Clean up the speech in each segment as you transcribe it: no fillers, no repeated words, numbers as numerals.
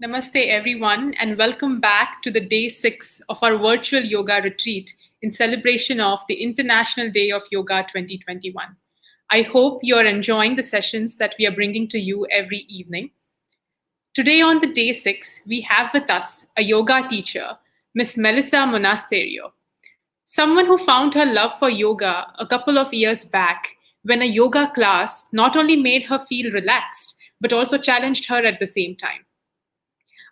Namaste, everyone, and welcome back to the day 6 of our virtual yoga retreat in celebration of the International Day of Yoga 2021. I hope you're enjoying the sessions that we are bringing to you every evening. Today, on the day 6, we have with us a yoga teacher, Miss Melissa Monasterio, someone who found her love for yoga a couple of years back when a yoga class not only made her feel relaxed, but also challenged her at the same time.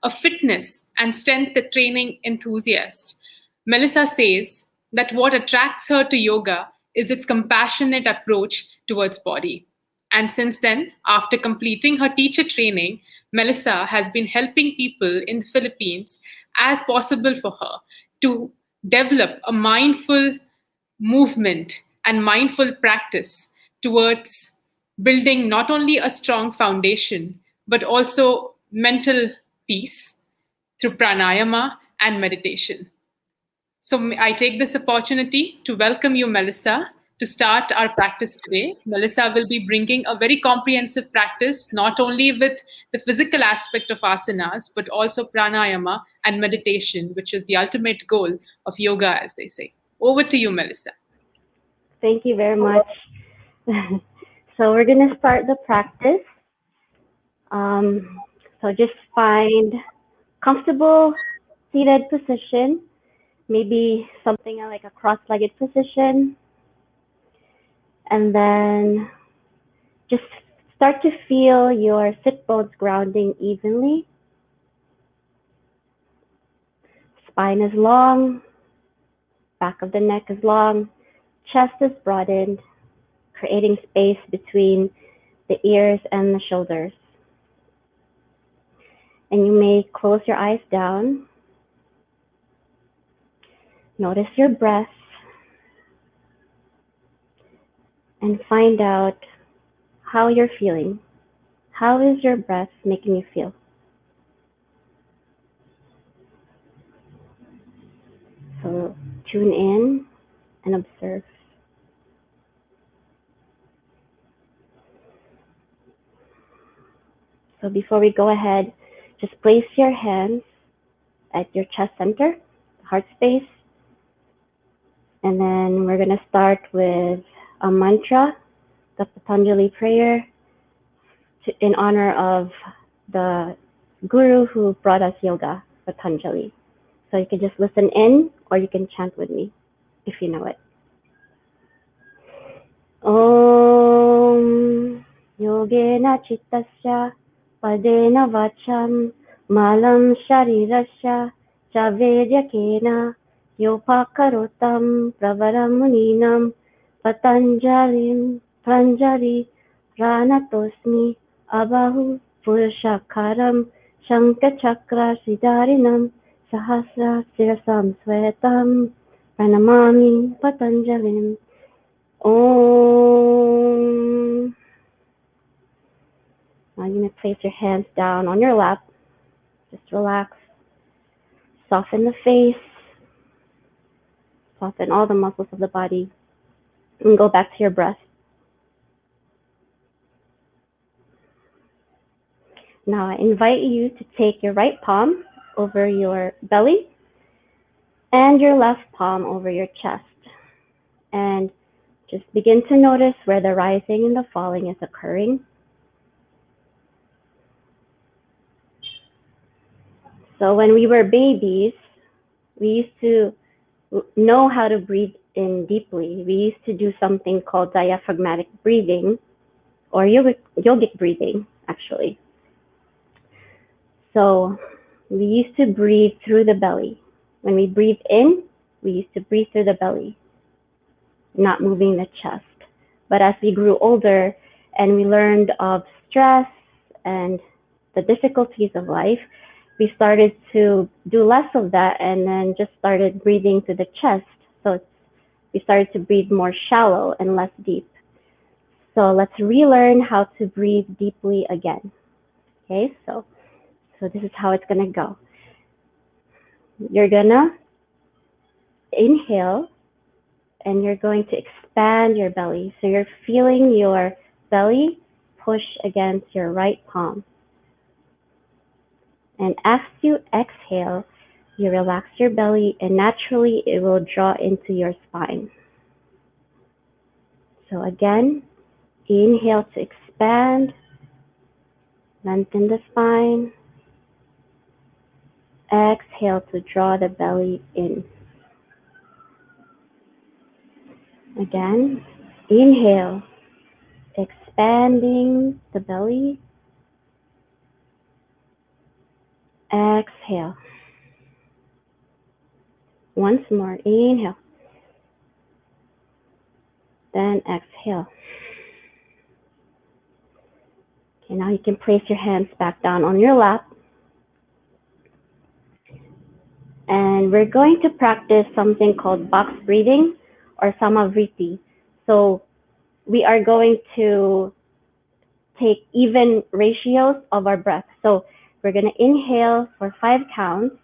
A fitness and strength training enthusiast, Melissa says that what attracts her to yoga is its compassionate approach towards body. And since then, after completing her teacher training, Melissa has been helping people in the Philippines as possible for her to develop a mindful movement and mindful practice towards building not only a strong foundation, but also mental peace through pranayama and meditation. So I take this opportunity to welcome you, Melissa, to start our practice today. Melissa will be bringing a very comprehensive practice, not only with the physical aspect of asanas, but also pranayama and meditation, which is the ultimate goal of yoga, as they say. Over to you, Melissa. Thank you very much. So we're going to start the practice. So just find comfortable seated position, maybe something like a cross-legged position, and then just start to feel your sit bones grounding evenly. Spine is long, back of the neck is long, chest is broadened, creating space between the ears and the shoulders. And you may close your eyes down. Notice your breath and find out how you're feeling. How is your breath making you feel? So tune in and observe. So before we go ahead, just place your hands at your chest center, heart space. And then we're going to start with a mantra, the Patanjali prayer, in honor of the guru who brought us yoga, Patanjali. So you can just listen in or you can chant with me if you know it. Om Yogena Chittasya Padena Vacham Malam Sharirasya Chavedyakena Yopakarotam Pravaram Muninam Patanjalim Pranjali Ranatosmi Abahu Purushakaram Shankachakra Siddharinam Sahasra Sirasam Svetam Pranamami Patanjalim. Om. Now you may place your hands down on your lap. Just relax. Soften the face. Soften all the muscles of the body. And go back to your breath. Now I invite you to take your right palm over your belly and your left palm over your chest. And just begin to notice where the rising and the falling is occurring. So when we were babies, we used to know how to breathe in deeply. We used to do something called diaphragmatic breathing, or yogic breathing, actually. So we used to breathe through the belly. When we breathe in, we used to breathe through the belly, not moving the chest. But as we grew older and we learned of stress and the difficulties of life, we started to do less of that and then just started breathing through the chest. So we started to breathe more shallow and less deep. So let's relearn how to breathe deeply again. Okay, so this is how it's gonna go. You're gonna inhale and you're going to expand your belly. So you're feeling your belly push against your right palm. And as you exhale, you relax your belly and naturally it will draw into your spine. So again, inhale to expand, lengthen the spine. Exhale to draw the belly in. Again, inhale, expanding the belly. Exhale. Once more, inhale. Then exhale. Okay, now you can place your hands back down on your lap. And we're going to practice something called box breathing or samavriti. So we are going to take even ratios of our breath. So we're going to inhale for 5 counts,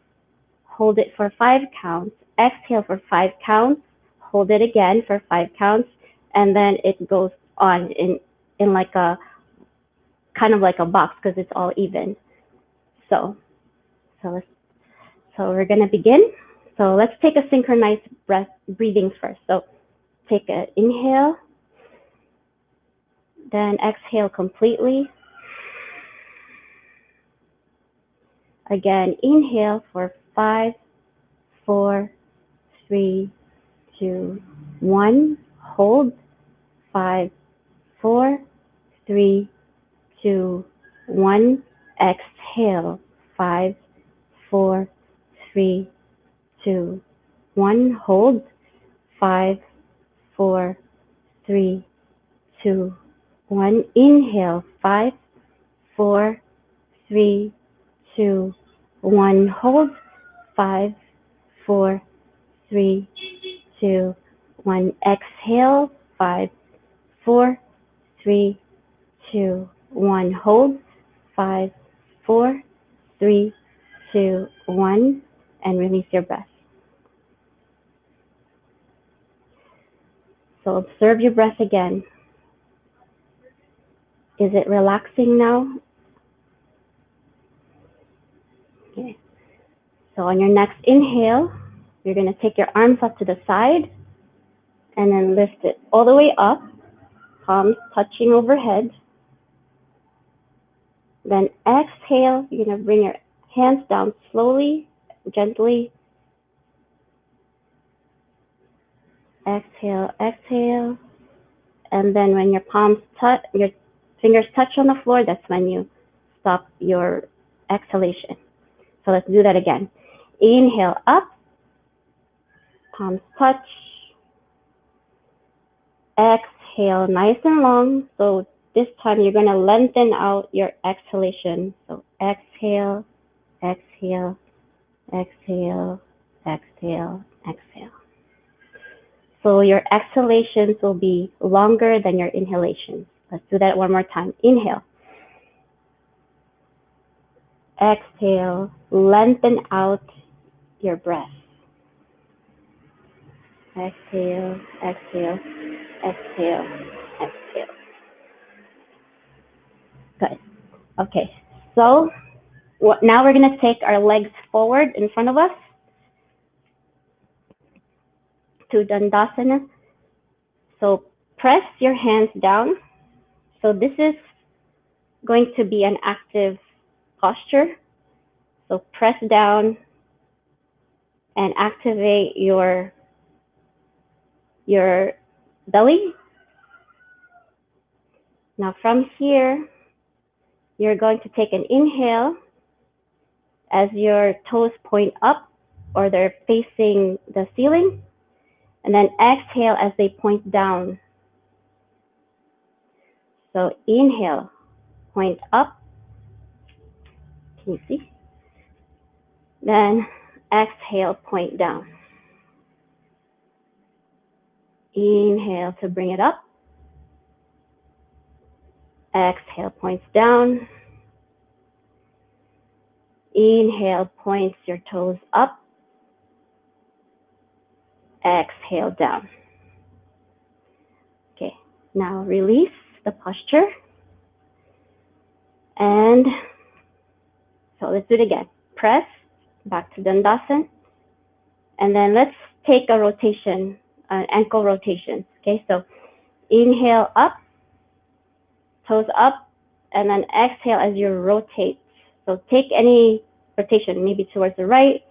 hold it for 5 counts, exhale for 5 counts, hold it again for 5 counts, and then it goes on in like a kind of like a box because it's all even. So we're gonna begin. So let's take a synchronized breathings first. So take an inhale, then exhale completely. Again, inhale for 5, 4, 3, 2, 1. Hold 5, 4, 3, 2, 1. Exhale 5, 4, 3, 2, 1. Hold 5, 4, 3, 2, 1. Inhale 5, 4, 3, 2, 1. Hold 5, 4, 3, 2, 1. Exhale 5, 4, 3, 2, 1. Hold 5, 4, 3, 2, 1, and release your breath. So observe your breath again. Is it relaxing now? Okay. So on your next inhale, you're going to take your arms up to the side and then lift it all the way up, palms touching overhead. Then exhale, you're going to bring your hands down slowly, gently. Exhale, exhale. And then when your palms touch, your fingers touch on the floor, that's when you stop your exhalation. So let's do that again. Inhale up, palms touch. Exhale nice and long. So this time you're going to lengthen out your exhalation. So exhale, exhale, exhale, exhale, exhale. So your exhalations will be longer than your inhalations. Let's do that one more time. Inhale. Exhale, lengthen out your breath. Exhale, exhale, exhale, exhale. Good. Okay, so now we're going to take our legs forward in front of us to Dandasana. So press your hands down. So this is going to be an active posture. So press down and activate your belly. Now from here, you're going to take an inhale as your toes point up or they're facing the ceiling, and then exhale as they point down. So inhale, point up. Can you see? Then exhale, point down. Inhale to bring it up. Exhale, points down. Inhale, points your toes up. Exhale, down. Okay, now release the posture. And So let's do it again. Press, back to Dandasana. And then let's take a rotation, an ankle rotation. Okay, so inhale up, toes up, and then exhale as you rotate. So take any rotation, maybe towards the right,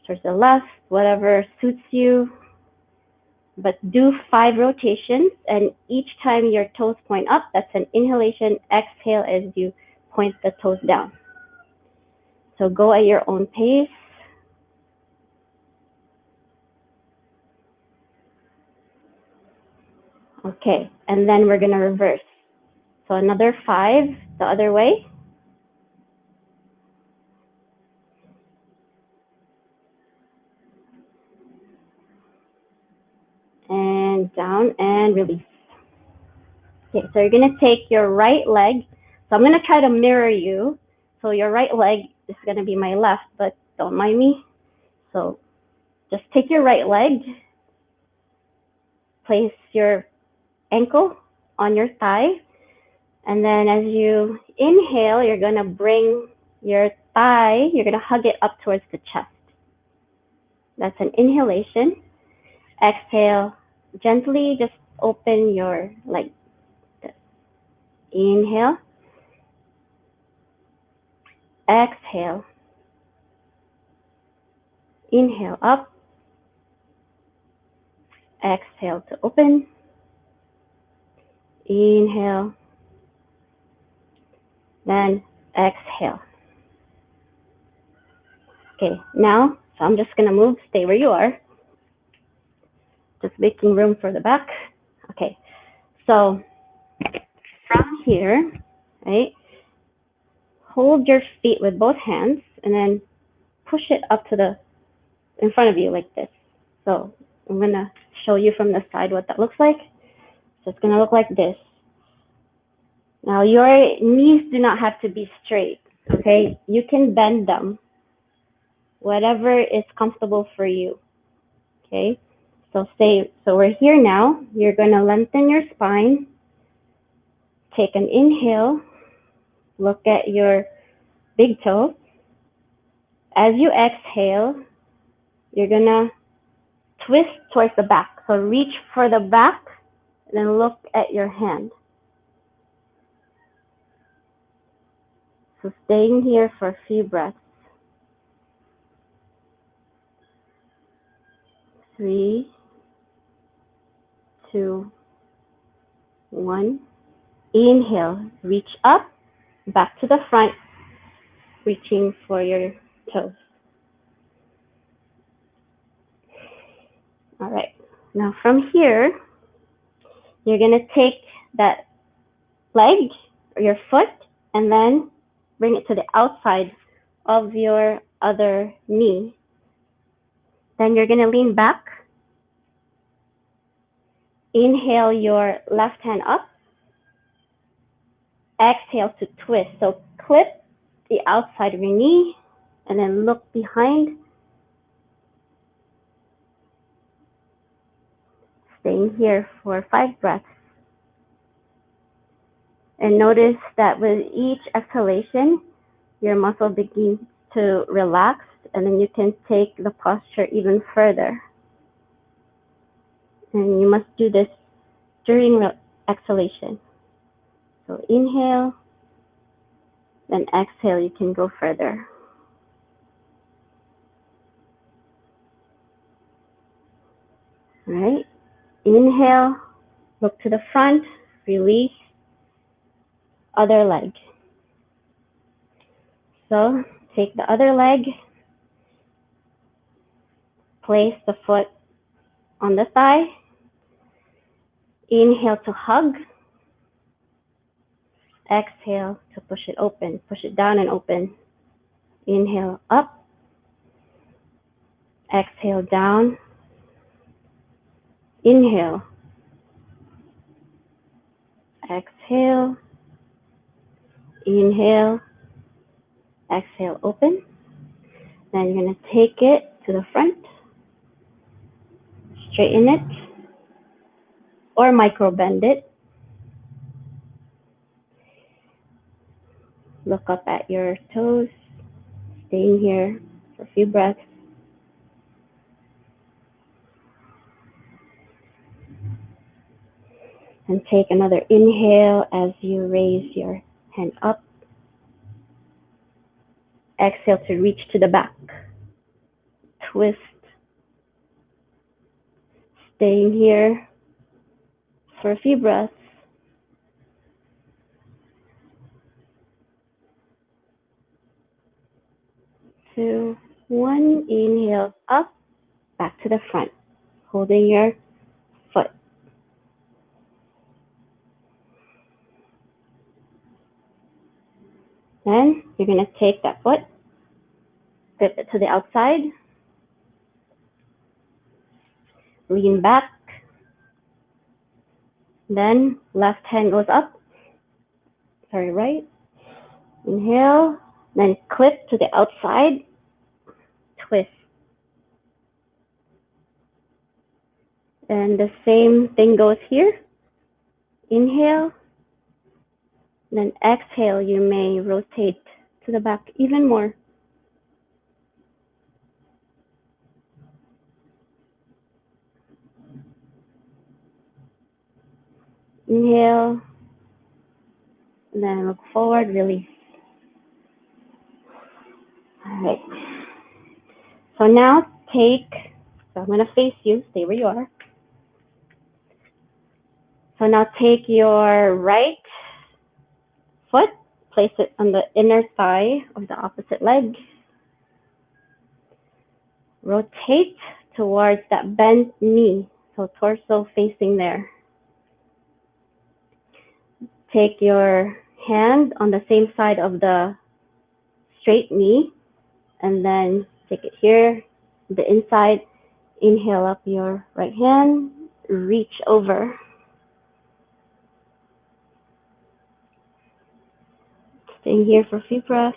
towards the left, whatever suits you. But do 5 rotations, and each time your toes point up, that's an inhalation. Exhale as you point the toes down. So go at your own pace. Okay, and then we're gonna reverse. So another 5 the other way. And down and release. Okay, so you're gonna take your right leg. So I'm gonna try to mirror you. So your right leg is gonna be my left, but don't mind me. So just take your right leg, place your ankle on your thigh, and then as you inhale, you're gonna bring your thigh, you're gonna hug it up towards the chest. That's an inhalation. Exhale, gently just open your leg. Inhale. Exhale. Inhale up. Exhale to open. Inhale. Then exhale. Okay, now, so I'm just gonna move, stay where you are. Just making room for the back. Okay, so from here, right, hold your feet with both hands and then push it up to the, in front of you like this. So I'm gonna show you from the side what that looks like. So it's gonna look like this. Now your knees do not have to be straight, okay? You can bend them, whatever is comfortable for you, okay? So we're here now. You're gonna lengthen your spine. Take an inhale. Look at your big toe. As you exhale, you're gonna twist towards the back. So reach for the back, and then look at your hand. So staying here for a few breaths. 3, 2, 1. Inhale, reach up, back to the front, reaching for your toes. All right, now from here, you're gonna take that leg or your foot and then bring it to the outside of your other knee. Then you're gonna lean back. Inhale your left hand up. Exhale to twist. So clip the outside of your knee and then look behind. Staying here for 5 breaths. And notice that with each exhalation, your muscle begins to relax, and then you can take the posture even further. And you must do this during exhalation. So inhale, then exhale, you can go further. All right, inhale, look to the front, release, other leg. So take the other leg, place the foot on the thigh, inhale to hug, exhale to push it open, push it down and open. Inhale up, exhale down, inhale, exhale, inhale, exhale, open. Then you're going to take it to the front, straighten it, or micro bend it. Look up at your toes, Staying here for a few breaths. And take another inhale as you raise your hand up. Exhale to reach to the back. Twist. Staying here for a few breaths. 2, 1. Inhale up, back to the front, holding your foot. Then you're going to take that foot, flip it to the outside, lean back, then left hand goes up, right. Inhale, then clip to the outside, twist. And the same thing goes here. Inhale, then exhale, you may rotate to the back even more. Inhale, and then look forward, release. All right. So now so I'm going to face you, stay where you are. So now take your right foot, place it on the inner thigh of the opposite leg. Rotate towards that bent knee, so torso facing there. Take your hand on the same side of the straight knee, and then take it here, the inside. Inhale up your right hand, reach over. Staying here for a few breaths.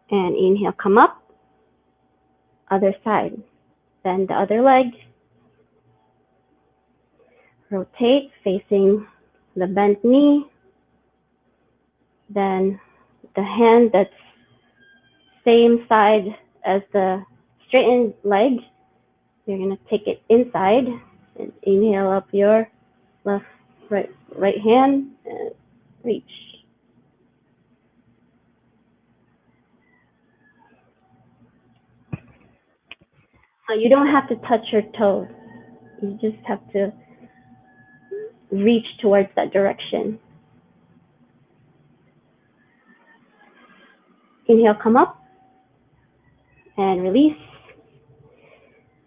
And inhale, come up, other side. Then the other leg. Rotate, facing the bent knee. Then the hand that's same side as the straightened leg, you're going to take it inside and inhale up your right hand and reach. So you don't have to touch your toes. You just have to reach towards that direction. Inhale, come up and release.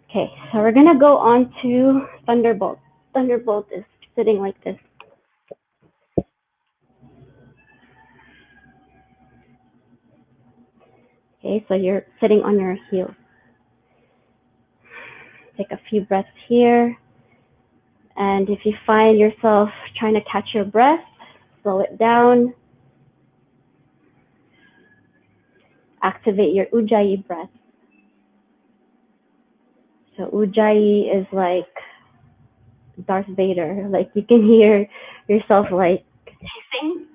Okay, so we're going to go on to Thunderbolt. Thunderbolt is sitting like this. Okay, so you're sitting on your heels. Take a few breaths here. And if you find yourself trying to catch your breath, slow it down. Activate your Ujjayi breath. So Ujjayi is like Darth Vader. Like you can hear yourself like hissing,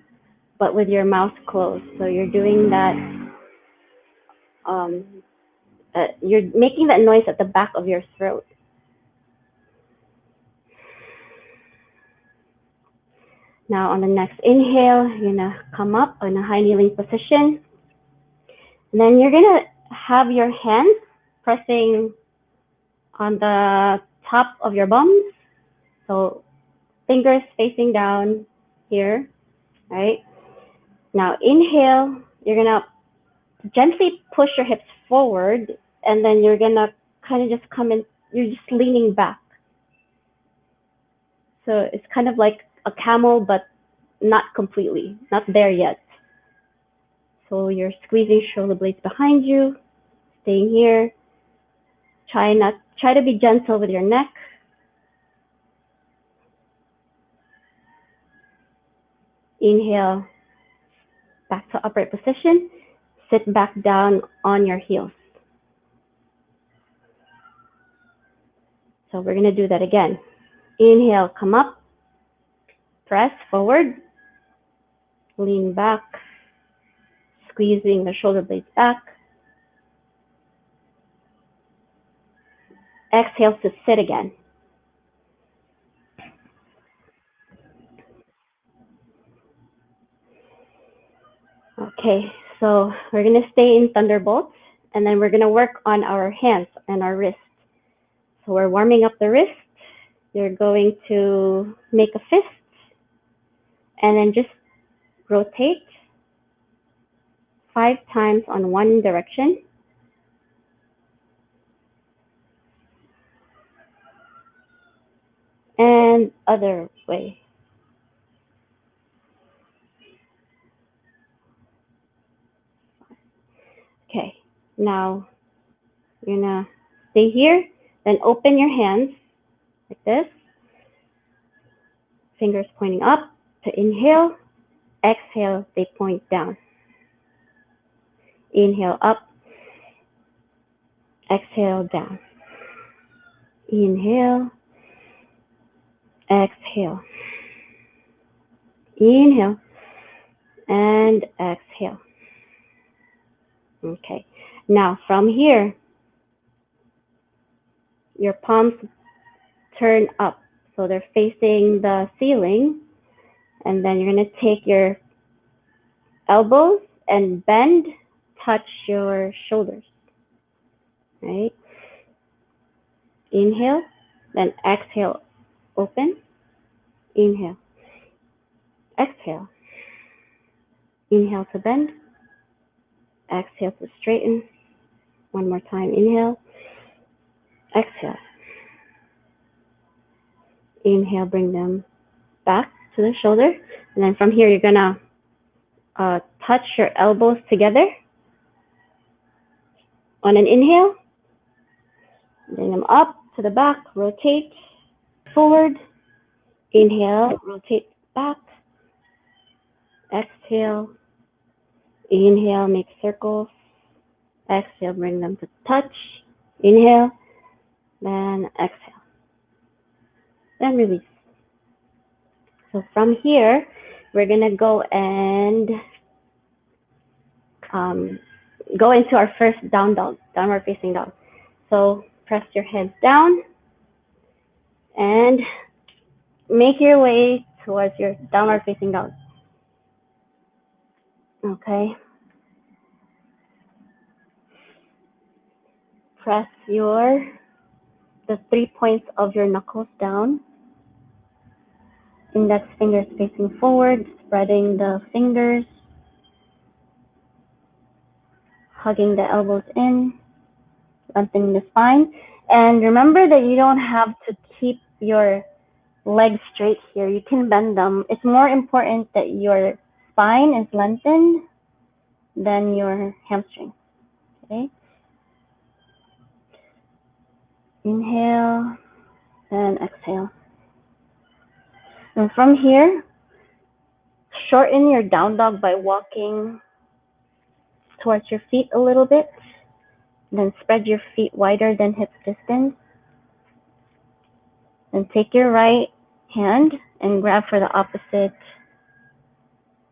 but with your mouth closed. So you're doing that. You're making that noise at the back of your throat. Now on the next inhale, you're gonna come up in a high kneeling position. And then you're gonna have your hands pressing on the top of your bums. So fingers facing down here, right? Now inhale, you're gonna gently push your hips forward, and then you're gonna kind of just come in, you're just leaning back. So it's kind of like a camel, but not completely, not there yet. So you're squeezing shoulder blades behind you, staying here. Try to be gentle with your neck. Inhale, back to upright position. Sit back down on your heels. So we're going to do that again. Inhale, come up, press forward, lean back, squeezing the shoulder blades back. Exhale to sit again. Okay, so we're going to stay in thunderbolts, and then we're going to work on our hands and our wrists. So we're warming up the wrist. You're going to make a fist, and then just rotate 5 times on one direction. And other way. Okay, now you're gonna stay here, then open your hands like this, fingers pointing up to inhale, exhale, they point down. Inhale up, exhale down. Inhale, exhale. Inhale and exhale. Okay, now from here, your palms turn up, so they're facing the ceiling, and then you're going to take your elbows and bend, touch your shoulders, right? Inhale, then exhale, open. Inhale, exhale. Inhale to bend, exhale to straighten. One more time, inhale, exhale. Inhale, bring them back to the shoulder. And then from here, you're gonna touch your elbows together on an inhale. Bring them up to the back, rotate forward. Inhale, rotate back. Exhale. Inhale, make circles. Exhale, bring them to touch. Inhale, then exhale. Then release. So from here, we're gonna go and go into our first down dog, downward facing dog. So press your head down and make your way towards your downward facing dog. Okay. Press the 3 points of your knuckles down. Index fingers facing forward, spreading the fingers, hugging the elbows in, lengthening the spine. And remember that you don't have to keep your legs straight here. You can bend them. It's more important that your spine is lengthened than your hamstring. Okay? Inhale and exhale. And from here, shorten your down dog by walking towards your feet a little bit. Then spread your feet wider than hip distance. Then take your right hand and grab for the opposite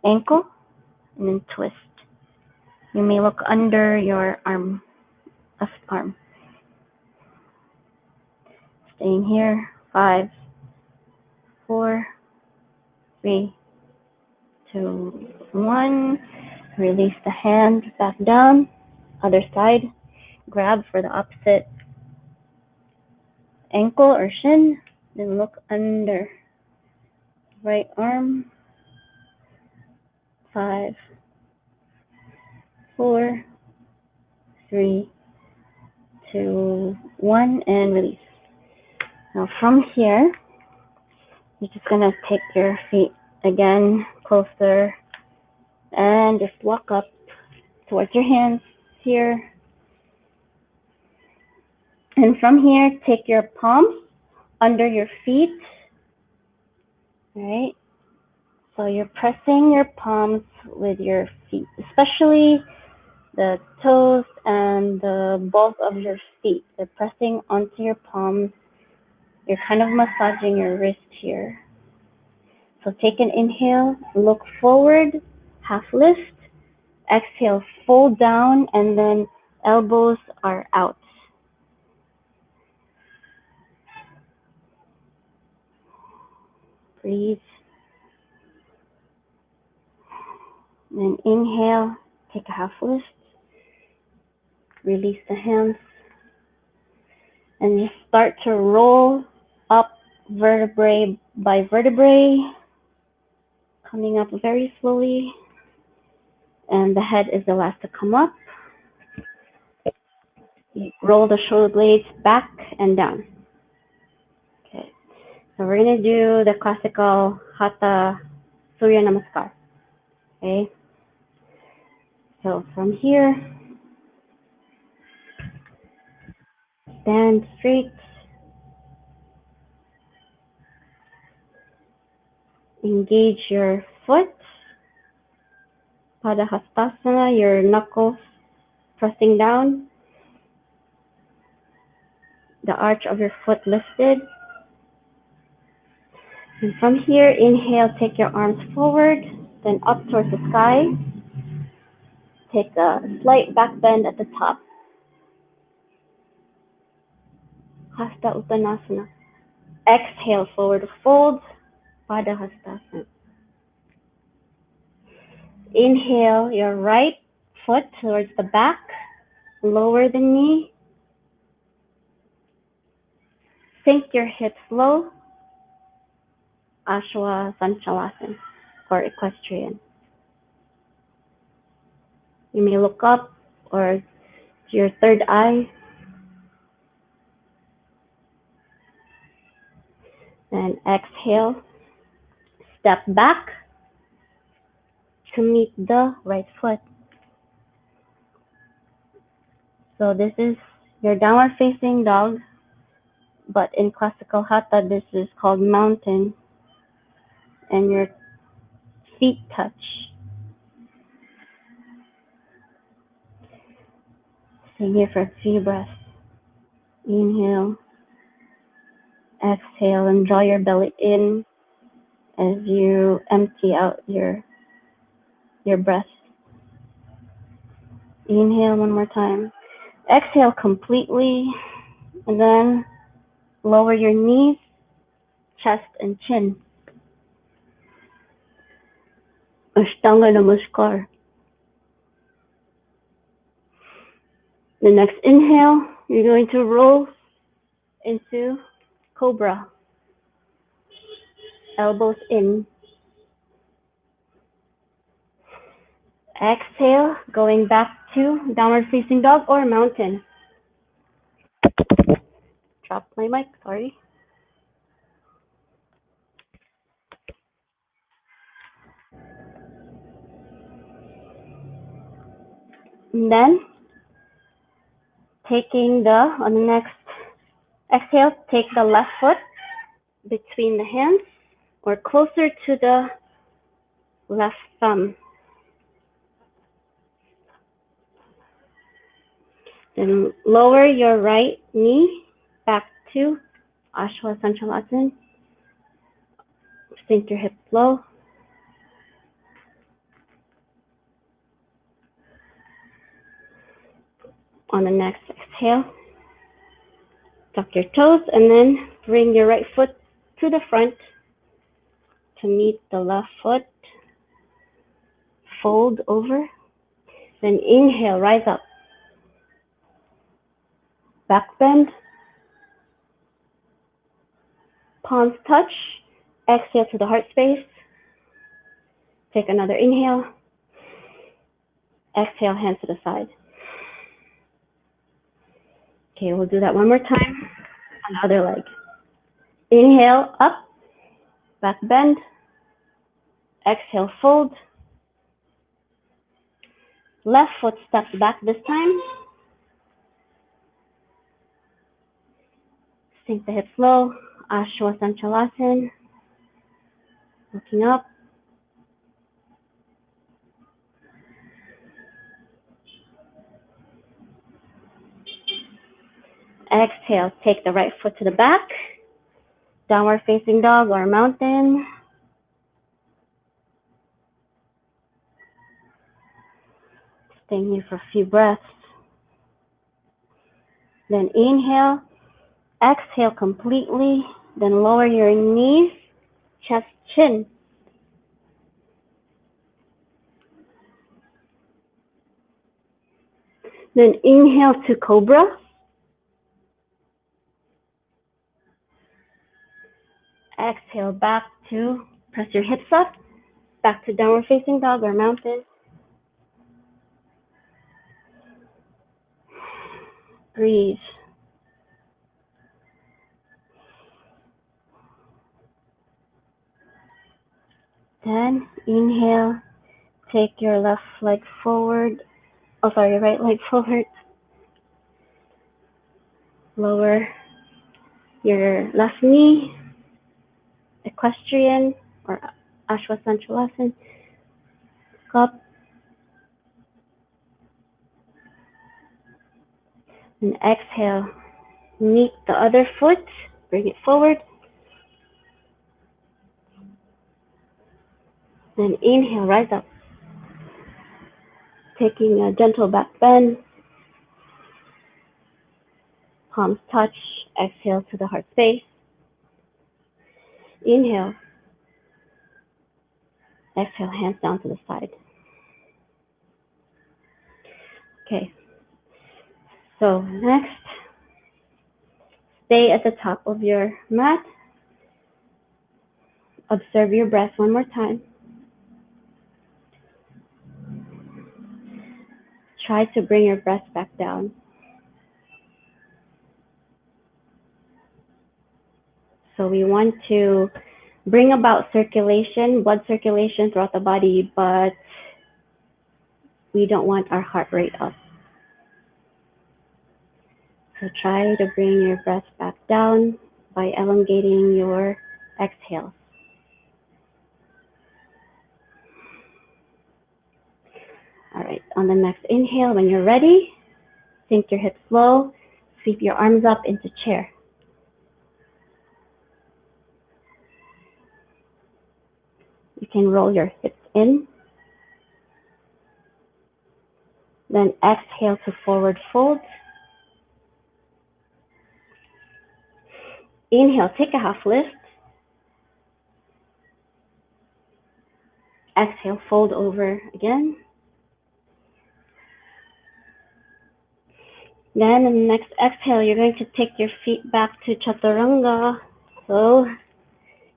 ankle and then twist. You may look under your arm, left arm. Staying here, 5, 4, 3, 2, 1. Release the hand back down, other side. Grab for the opposite ankle or shin, then look under right arm. 5, 4, 3, 2, 1, and release. Now from here, you're just gonna take your feet again closer and just walk up towards your hands here. And from here, take your palms under your feet, right? So you're pressing your palms with your feet, especially the toes and the balls of your feet. They're pressing onto your palms You're kind of massaging your wrist here. So take an inhale, look forward, half lift. Exhale, fold down, and then elbows are out. Breathe. Then inhale, take a half lift. Release the hands. And you start to roll up vertebrae by vertebrae, coming up very slowly. And the head is the last to come up. You roll the shoulder blades back and down. Okay, so we're going to do the classical Hatha Surya Namaskar. Okay, so from here, stand straight, engage your foot, Padahastasana, your knuckles pressing down, the arch of your foot lifted. And from here, inhale, take your arms forward, then up towards the sky. Take a slight back bend at the top. Hasta Uttanasana. Exhale, forward fold, Padahastasana. Inhale, your right foot towards the back, lower the knee. Sink your hips low, Ashwa Sanchalasana, or equestrian. You may look up or to your third eye. And exhale, step back to meet the right foot. So this is your downward facing dog, but in classical hatha, this is called mountain, and your feet touch. Stay here for a few breaths. Inhale, exhale, and draw your belly in as you empty out your breath. Inhale one more time. Exhale completely, and then lower your knees, chest, and chin. Ashtanga Namaskar. The next inhale, you're going to roll into Cobra. Elbows in. Exhale, going back to downward facing dog or mountain. Drop my mic, sorry. And then, on the next exhale, take the left foot between the hands or closer to the left thumb. Then lower your right knee back to Ashwa Sanchalasana. Sink your hips low. On the next exhale, tuck your toes and then bring your right foot to the front to meet the left foot. Fold over. Then inhale, rise up. Back bend. Palms touch. Exhale to the heart space. Take another inhale. Exhale, hands to the side. Okay, we'll do that one more time on the other leg. Inhale, up, back bend. Exhale, fold. Left foot steps back this time. Sink the hips low, Ashwa Sanchalasana. Looking up. Exhale, take the right foot to the back. Downward facing dog or mountain. Staying here for a few breaths. Then inhale, exhale completely, then lower your knees, chest, chin. Then inhale to cobra. Exhale back to press your hips up, back to downward facing dog or mountain. Breathe. Then inhale, take your left leg forward. Oh, sorry, your right leg forward. Lower your left knee, equestrian or Ashwasanthalasana. Up and exhale. Meet the other foot, bring it forward. Then inhale, rise up. Taking a gentle back bend. Palms touch, exhale to the heart space. Inhale. Exhale, hands down to the side. Okay. So next, stay at the top of your mat. Observe your breath one more time. Try to bring your breath back down. So we want to bring about circulation, blood circulation throughout the body, but we don't want our heart rate up. So try to bring your breath back down by elongating your exhales. All right, on the next inhale, when you're ready, sink your hips low, sweep your arms up into chair. You can roll your hips in. Then exhale to forward fold. Inhale, take a half lift. Exhale, fold over again. Then in the next exhale, you're going to take your feet back to chaturanga. So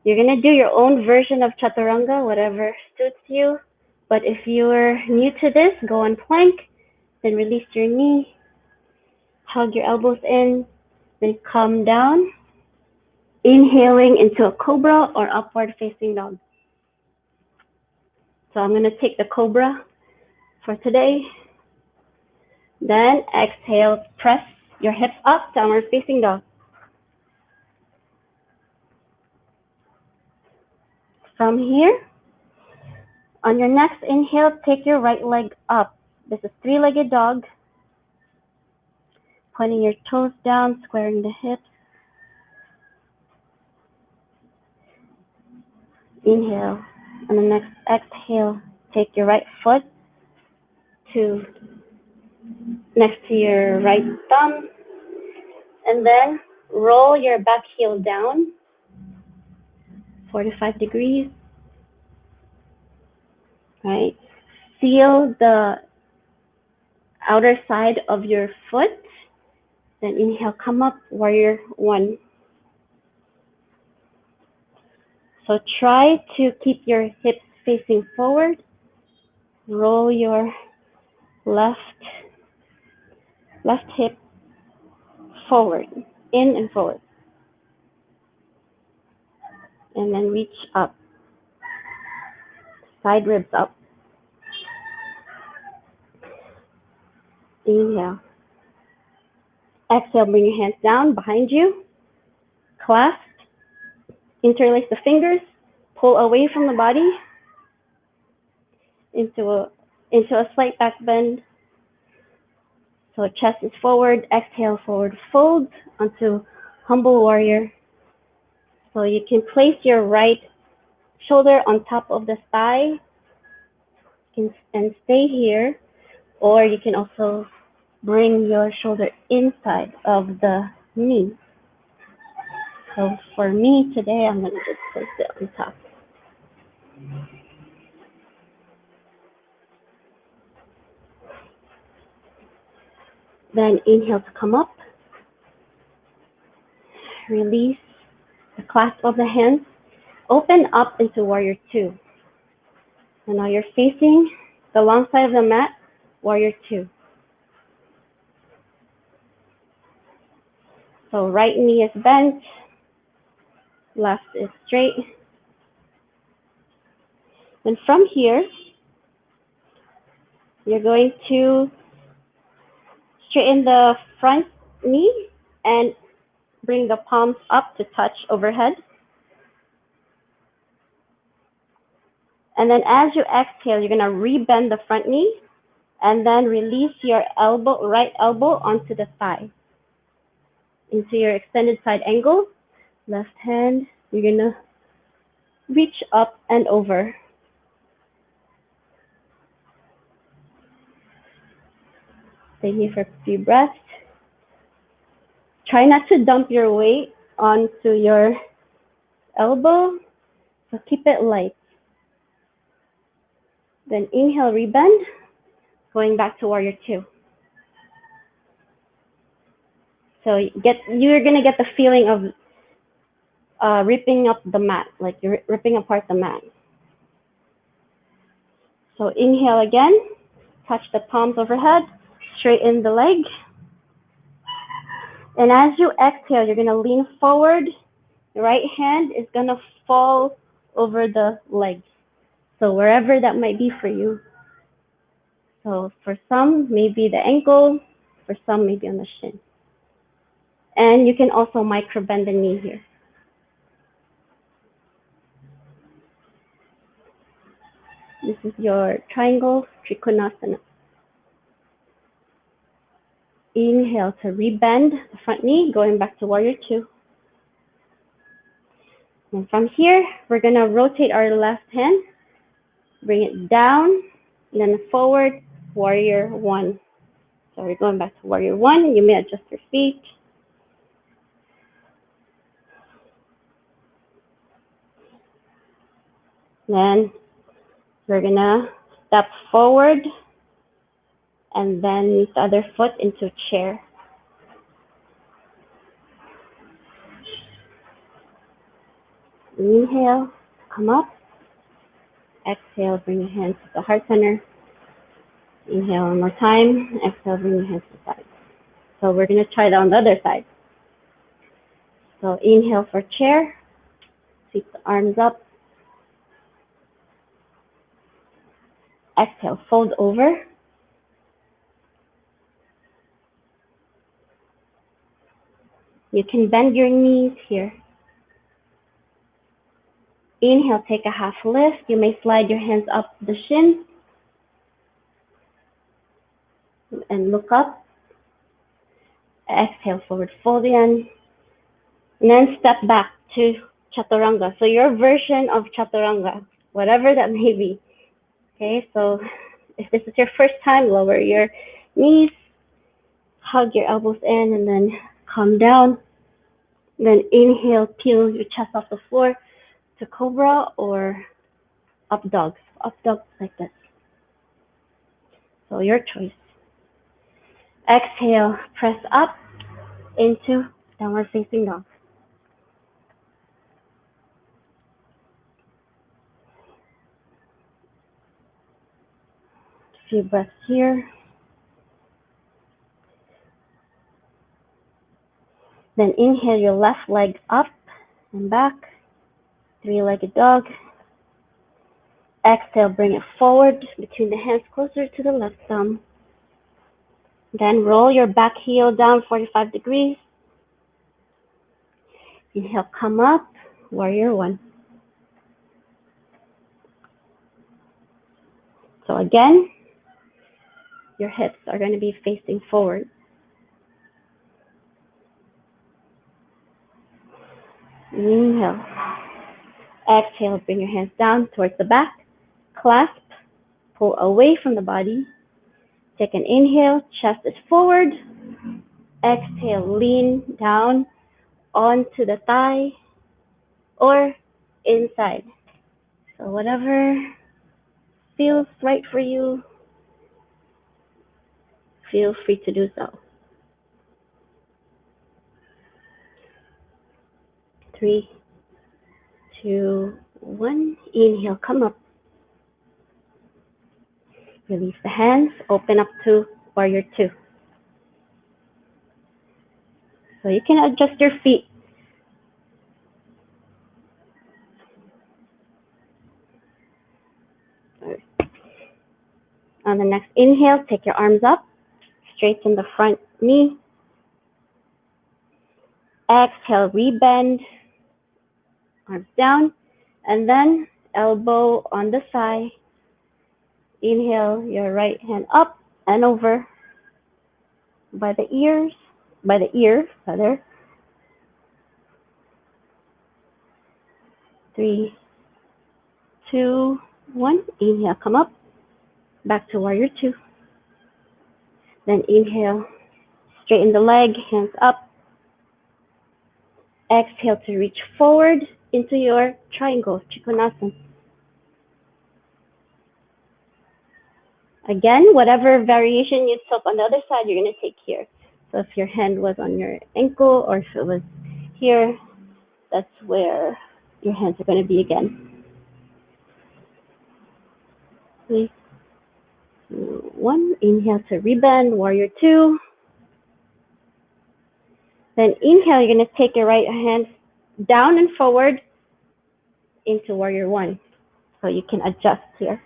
you're going to do your own version of chaturanga, whatever suits you. But if you're new to this, go on plank, then release your knee, hug your elbows in, then come down, inhaling into a cobra or upward facing dog. So I'm going to take the cobra for today. Then exhale, press your hips up, downward facing dog. From here, on your next inhale, take your right leg up. This is three-legged dog. Pointing your toes down, squaring the hips. Inhale. On the next exhale, take your right foot to next to your right thumb. And then roll your back heel down 45 degrees. Right? Feel the outer side of your foot. Then inhale, come up, warrior one. So try to keep your hips facing forward. Roll your left hip forward, in and forward. And then reach up. Side ribs up. Inhale. Exhale, bring your hands down behind you. Clasp. Interlace the fingers. Pull away from the body into a slight back bend. So chest is forward. Exhale, forward fold onto humble warrior. So you can place your right shoulder on top of the thigh and stay here, or you can also bring your shoulder inside of the knee. So for me today, I'm going to just place it on top. Then inhale to come up. Release the clasp of the hands. Open up into warrior two. And now you're facing the long side of the mat, warrior two. So right knee is bent, left is straight. Then from here, you're going to straighten the front knee and bring the palms up to touch overhead. And then as you exhale, you're going to rebend the front knee and then release your elbow, right elbow onto the thigh into your extended side angle. Left hand, you're going to reach up and over. Stay here for a few breaths. Try not to dump your weight onto your elbow, so keep it light. Then inhale, rebend, going back to warrior two. So you're gonna get the feeling of ripping up the mat, like you're ripping apart the mat. So inhale again, touch the palms overhead, straighten the leg. And as you exhale, you're gonna lean forward. The right hand is gonna fall over the leg. So wherever that might be for you. So for some, maybe the ankle, for some, maybe on the shin. And you can also micro bend the knee here. This is your triangle trikonasana. Inhale to rebend the front knee, going back to warrior two. And from here, we're gonna rotate our left hand, bring it down, and then forward, warrior one. So we're going back to warrior one. You may adjust your feet. Then we're gonna step forward and then meet the other foot into chair. Inhale, come up. Exhale, bring your hands to the heart center. Inhale one more time. Exhale, bring your hands to the side. So we're gonna try that on the other side. So inhale for chair. Sweep the arms up. Exhale, fold over. You can bend your knees here. Inhale, take a half lift. You may slide your hands up the shins and look up. Exhale, forward fold again. And then step back to chaturanga. So your version of chaturanga, whatever that may be. Okay, so if this is your first time, lower your knees, hug your elbows in, and then come down. Then inhale, peel your chest off the floor to cobra or up dog. Up dog like this. So your choice. Exhale, press up into downward facing dog. A few breaths here. Then inhale your left leg up and back, three-legged dog. Exhale, bring it forward between the hands closer to the left thumb. Then roll your back heel down 45 degrees. Inhale, come up, warrior one. So again, your hips are going to be facing forward. Inhale. Exhale, bring your hands down towards the back. Clasp, pull away from the body. Take an inhale, chest is forward. Exhale, lean down onto the thigh or inside. So whatever feels right for you, feel free to do so. 3, 2, 1. Inhale, come up. Release the hands, open up to warrior 2. So you can adjust your feet. On the next inhale, take your arms up, straighten the front knee. Exhale, rebend, arms down, and then elbow on the thigh. Inhale, your right hand up and over by the ear, rather. 3, 2, 1. Inhale, come up, back to warrior 2. Then inhale, straighten the leg, hands up. Exhale to reach forward into your triangle, Trikonasana. Again, whatever variation you took on the other side, you're going to take here. So if your hand was on your ankle or if it was here, that's where your hands are going to be again. 3, 2, 1. Inhale to rebend, warrior 2. Then inhale, you're going to take your right hand down and forward into warrior 1. So you can adjust here.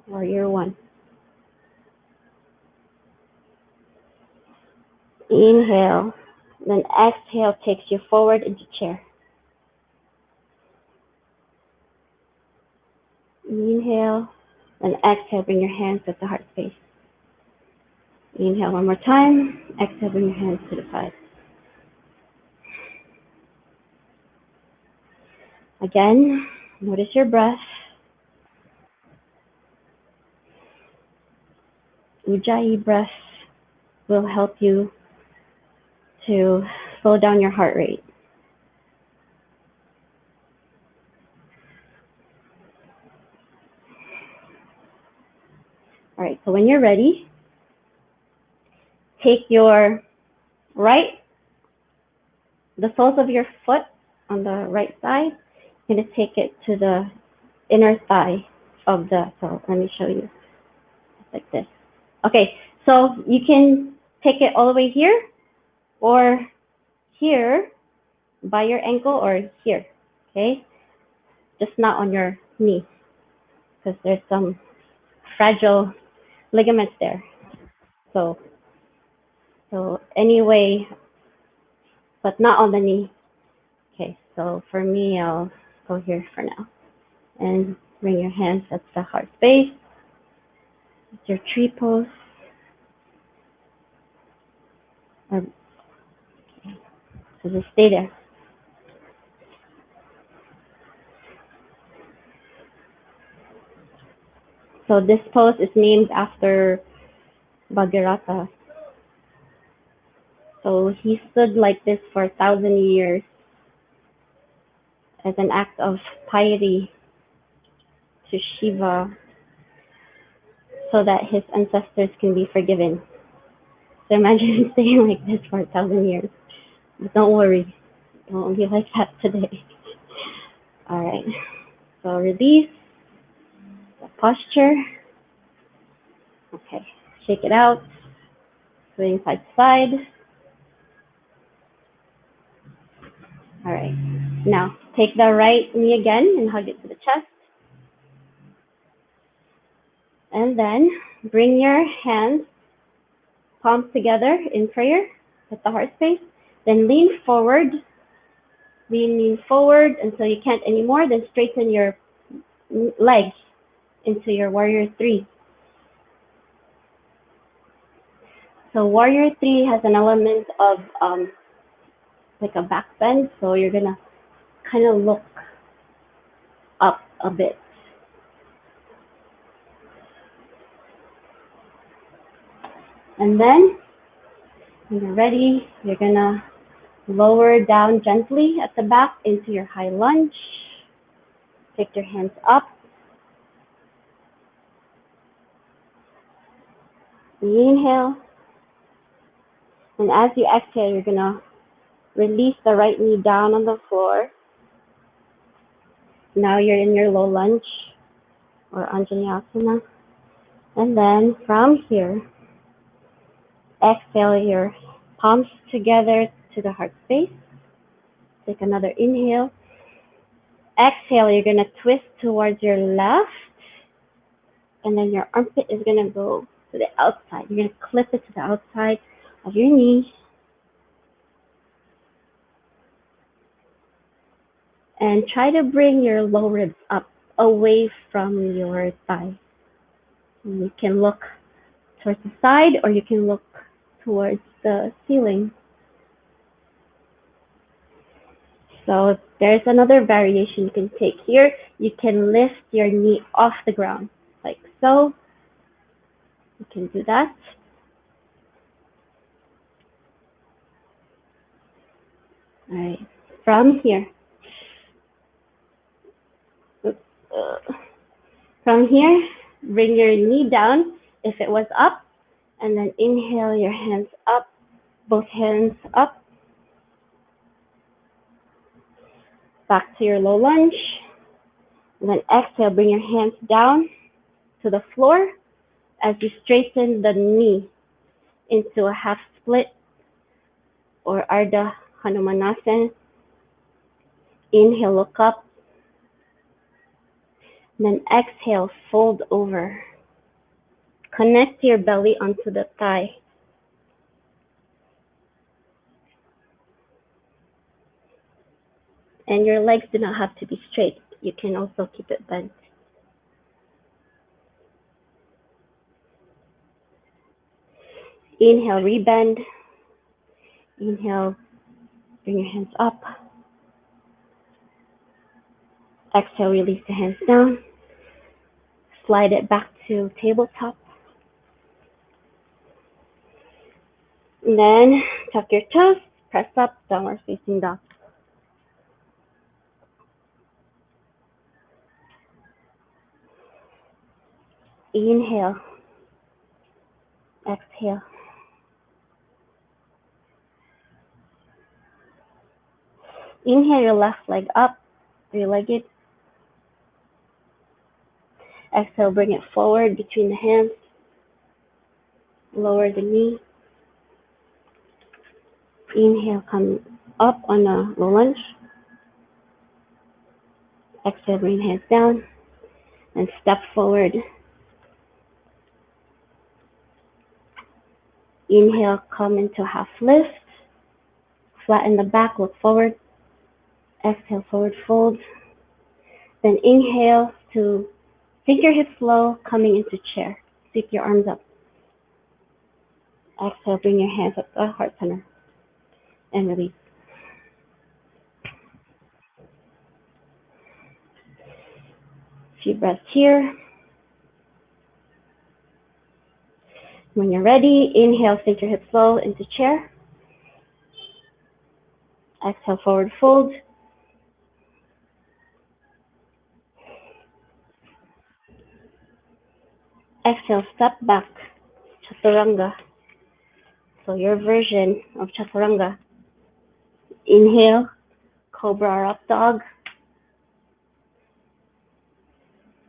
Warrior 1. Inhale, then exhale takes you forward into chair. Inhale, and exhale, bring your hands at the heart space. Inhale one more time, exhale, bring your hands to the side. Again, notice your breath. Ujjayi breath will help you to slow down your heart rate. All right, so when you're ready, take your the soles of your foot on the right side. You're going to take it to the inner thigh of so let me show you, like this. Okay, so you can take it all the way here, or here by your ankle, or here, okay? Just not on your knee, because there's some fragile ligaments there. So anyway, but not on the knee. Okay, so for me, I'll go here for now. And bring your hands at the heart space. It's your tree pose. So just stay there. So this pose is named after Bhagirath. So he stood like this for 1,000 years as an act of piety to Shiva, so that his ancestors can be forgiven. So imagine staying like this for 1,000 years. But don't worry, it won't be like that today. All right, so release the posture. Okay, shake it out, swing side to side. All right, now take the right knee again and hug it to the chest. And then bring your hands, palms together in prayer at the heart space. Then lean forward until you can't anymore. Then straighten your legs into your warrior 3. So warrior 3 has an element of like a back bend. So you're gonna kind of look up a bit. And then when you're ready, you're gonna lower down gently at the back into your high lunge. Take your hands up. Inhale. And as you exhale, you're gonna release the right knee down on the floor. Now you're in your low lunge or Anjali asana. And then from here, exhale your palms together to the heart space. Take another inhale. Exhale, you're gonna twist towards your left, and then your armpit is gonna go to the outside. You're gonna clip it to the outside of your knee. And try to bring your low ribs up away from your thigh. You can look towards the side or you can look towards the ceiling. So there's another variation you can take here. You can lift your knee off the ground, like so. You can do that. All right, from here. From here, bring your knee down if it was up, and then inhale your hands up, both hands up. Back to your low lunge. And then exhale, bring your hands down to the floor as you straighten the knee into a half split or Ardha Hanumanasana. Inhale, look up. And then exhale, fold over. Connect your belly onto the thigh. And your legs do not have to be straight. You can also keep it bent. Inhale, rebend. Inhale, bring your hands up. Exhale, release the hands down. Slide it back to tabletop. And then tuck your toes, press up, downward facing dog. Inhale. Exhale. Inhale your left leg up, three-legged. Exhale, bring it forward between the hands. Lower the knee. Inhale, come up on a low lunge. Exhale, bring hands down and step forward. Inhale, come into half lift. Flatten the back, look forward. Exhale, forward fold. Then inhale to sink your hips low, coming into chair. Sweep your arms up. Exhale, bring your hands up to heart center and release. Few breaths here. When you're ready, inhale, sink your hips low into chair. Exhale, forward fold. Exhale, step back, chaturanga. So your version of chaturanga. Inhale, cobra or up dog.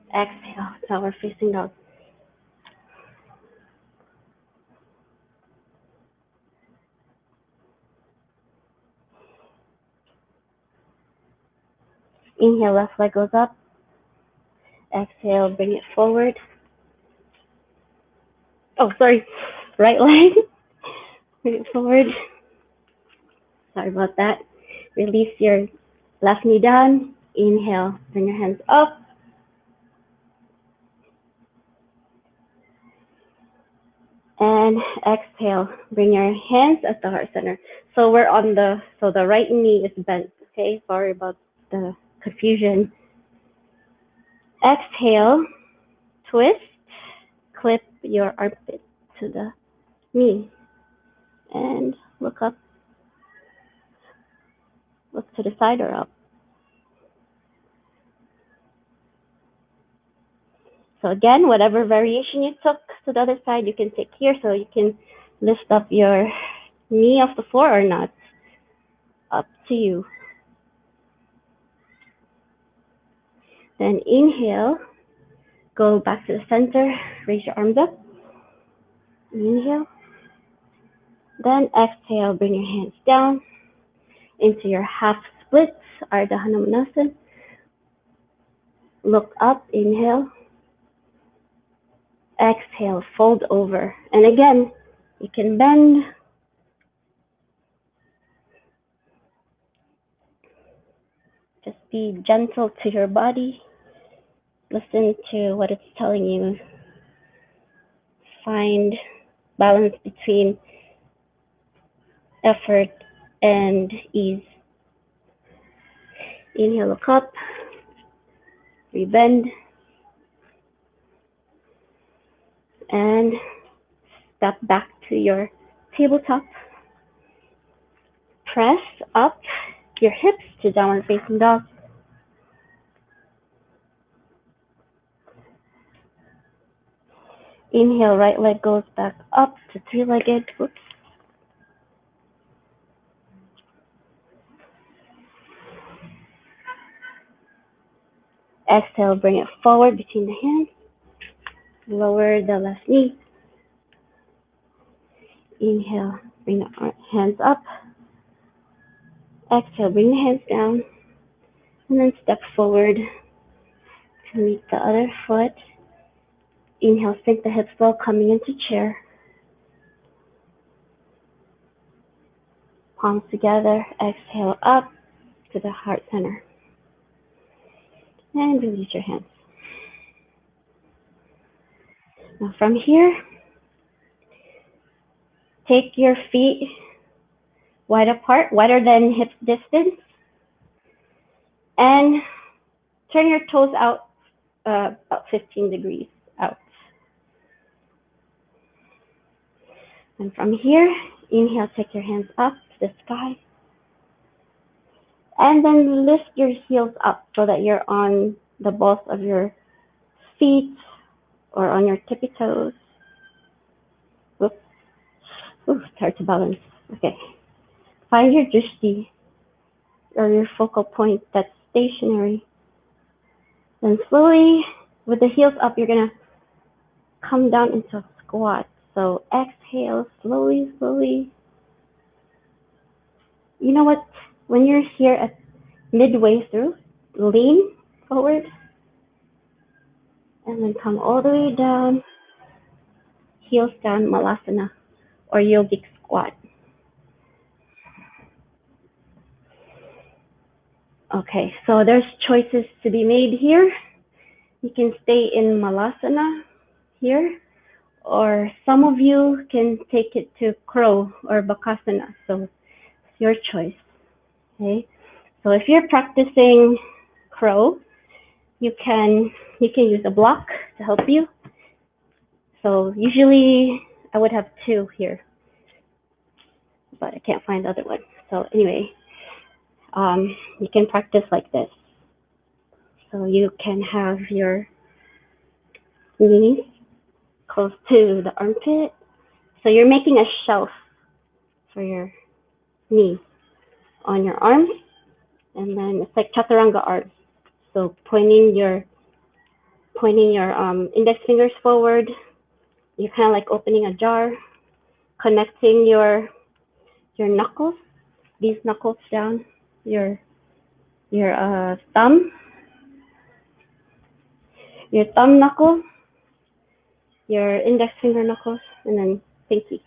Exhale, downward facing dog. Inhale, left leg goes up. Exhale, bring it forward. Oh, sorry, right leg. Bring it forward. Sorry about that. Release your left knee down. Inhale, bring your hands up. And exhale. Bring your hands at the heart center. So we're on the right knee is bent. Okay, sorry about the confusion. Exhale, twist, clip your armpit to the knee, and look up, look to the side or up. So again, whatever variation you took to the other side, you can take here. So you can lift up your knee off the floor or not. Up to you. Then inhale, go back to the center, raise your arms up. Inhale. Then exhale, bring your hands down into your half splits, Ardha Hanumanasana. Look up, inhale. Exhale, fold over. And again, you can bend. Just be gentle to your body. Listen to what it's telling you. Find balance between effort and ease. Inhale, look up, rebend, and step back to your tabletop. Press up your hips to downward facing dog. Inhale, right leg goes back up to three-legged. Oops. Exhale, bring it forward between the hands. Lower the left knee. Inhale, bring the hands up. Exhale, bring the hands down. And then step forward to meet the other foot. Inhale, sink the hips low, coming into chair. Palms together. Exhale up to the heart center. And release your hands. Now from here, take your feet wide apart, wider than hip distance, and turn your toes out about 15 degrees out. And from here, inhale, take your hands up to the sky. And then lift your heels up so that you're on the balls of your feet or on your tippy toes. Oops. Ooh, it's hard to balance. Okay. Find your drishti or your focal point that's stationary. Then slowly, with the heels up, you're going to come down into a squat. So exhale, slowly, slowly. You know what? When you're here at midway through, lean forward and then come all the way down, heels down, malasana or yogic squat. Okay, so there's choices to be made here. You can stay in malasana here, or some of you can take it to crow or bakasana. So it's your choice. Okay, so if you're practicing crow, you can use a block to help you. So usually I would have two here, but I can't find the other one. So anyway, you can practice like this. So you can have your knees close to the armpit. So you're making a shelf for your knee on your arms, and then it's like chaturanga arms. So pointing your index fingers forward. You're kind of like opening a jar, connecting your knuckles, these knuckles down, your thumb, your thumb knuckle, your index finger knuckles, and then pinky.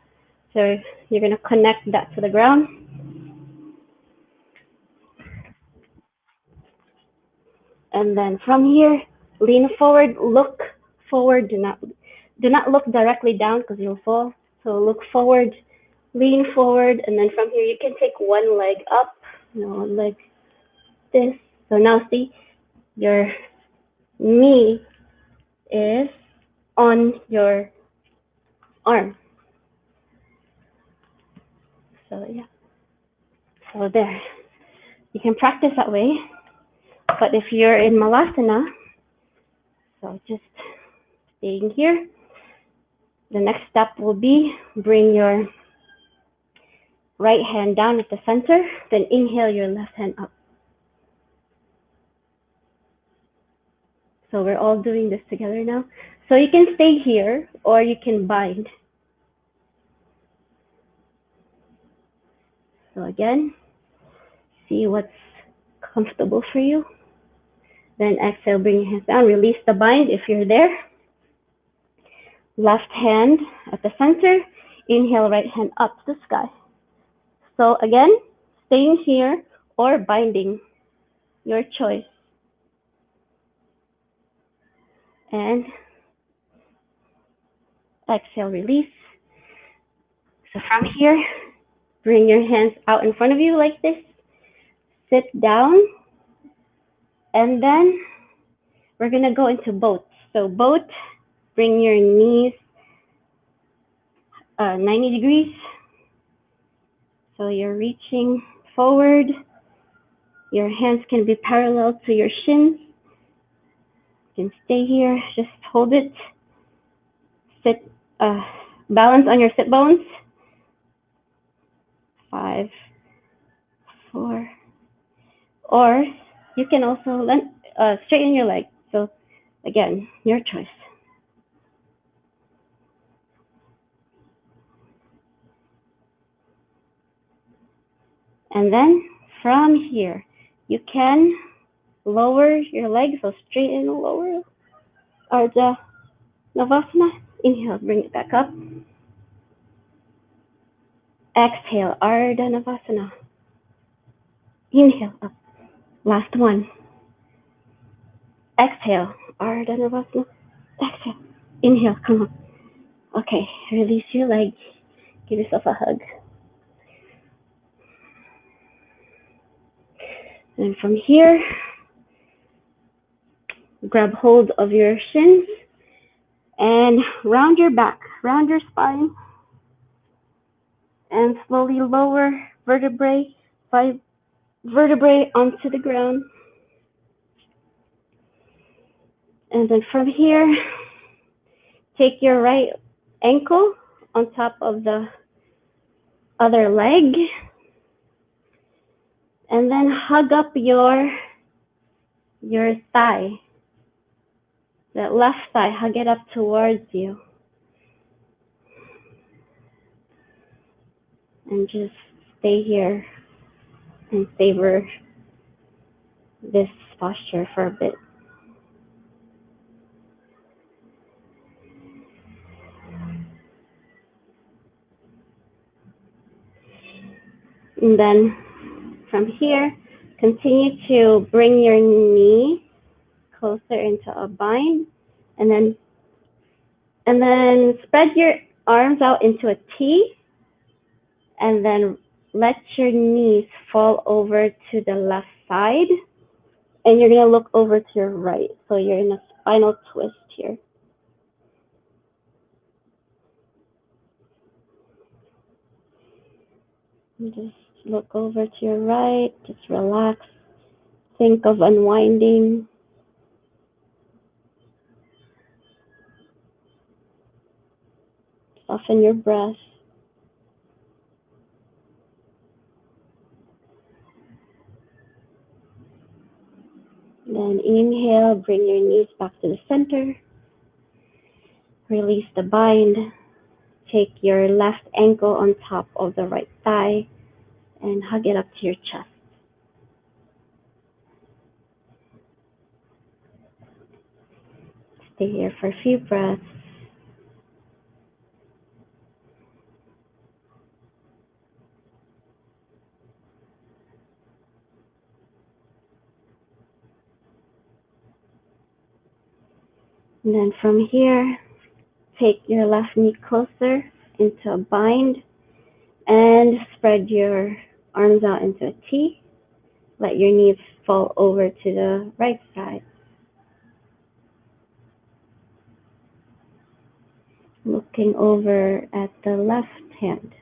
So you're going to connect that to the ground. And then from here, lean forward, look forward. Do not look directly down because you'll fall. So look forward, lean forward, and then from here you can take one leg up, one leg this. So now see, your knee is on your arm. So yeah, so there. You can practice that way, but if you're in Malasana, so just staying here, the next step will be bring your right hand down at the center, then inhale your left hand up. So we're all doing this together now. So you can stay here or you can bind. So again, see what's comfortable for you. Then exhale, bring your hands down, release the bind if you're there. Left hand at the center, inhale, right hand up to the sky. So again, staying here or binding, your choice. And exhale, release. So from here, bring your hands out in front of you like this. Sit down. And then we're going to go into boat. So boat, bring your knees 90 degrees. So you're reaching forward. Your hands can be parallel to your shins. You can stay here, just hold it. Sit, balance on your sit bones. 5, 4. Or you can also straighten your leg. So again, your choice. And then from here, you can lower your legs, so straighten, lower, Ardha Navasana. Inhale, bring it back up. Exhale, Ardha Navasana. Inhale, up. Last one. Exhale, Ardha Navasana. Exhale. Inhale, come on. Okay, release your leg. Give yourself a hug. And from here, grab hold of your shins and round your back, round your spine, and slowly lower vertebrae by vertebrae onto the ground. And then from here, take your right ankle on top of the other leg, and then hug up your thigh, that left thigh, hug it up towards you. And just stay here and savor this posture for a bit. And then from here, continue to bring your knee closer into a bind, and then spread your arms out into a T, and then let your knees fall over to the left side, and you're going to look over to your right. So you're in a spinal twist here. And just look over to your right, just relax. Think of unwinding. Soften your breath. Then inhale, bring your knees back to the center. Release the bind. Take your left ankle on top of the right thigh and hug it up to your chest. Stay here for a few breaths. And then from here, take your left knee closer into a bind and spread your arms out into a T. Let your knees fall over to the right side. Looking over at the left hand.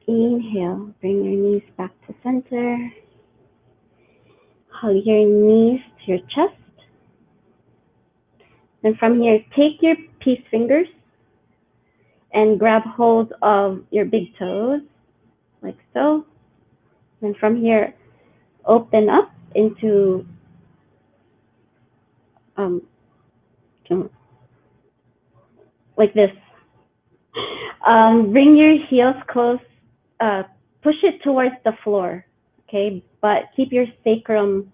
Inhale, bring your knees back to center. Hug your knees to your chest. And from here, take your peace fingers and grab hold of your big toes, like so. And from here, open up into um, like this. Bring your heels close, uh, push it towards the floor, okay? But keep your sacrum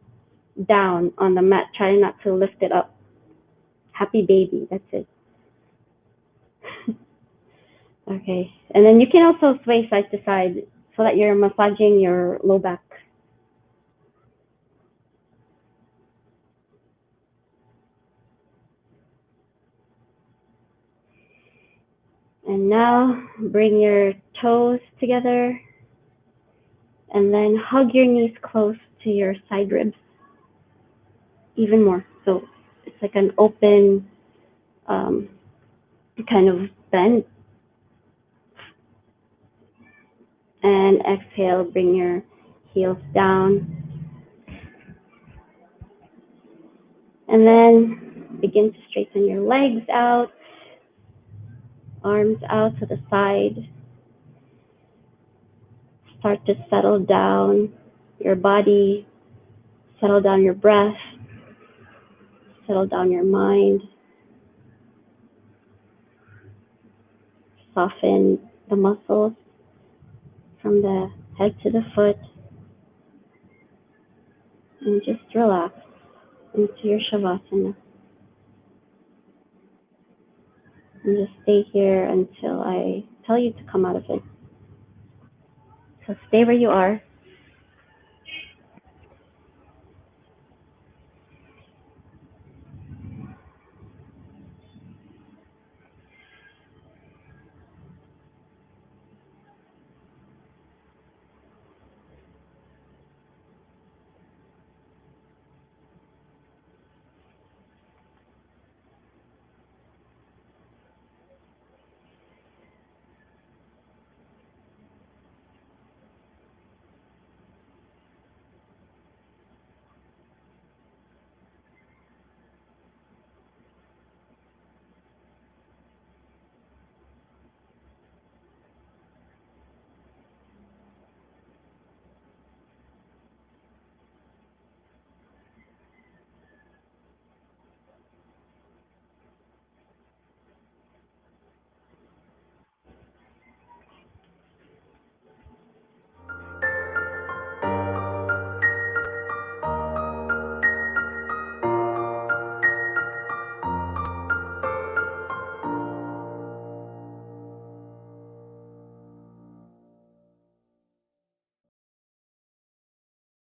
down on the mat. Try not to lift it up. Happy baby, that's it. Okay, and then you can also sway side to side so that you're massaging your low back. And now bring your toes together and then hug your knees close to your side ribs even more. So it's like an open um, kind of bend. And exhale, bring your heels down. And then begin to straighten your legs out, arms out to the side. Start to settle down your body, settle down your breath, settle down your mind. Soften the muscles from the head to the foot. And just relax into your Shavasana. And just stay here until I tell you to come out of it. So stay where you are.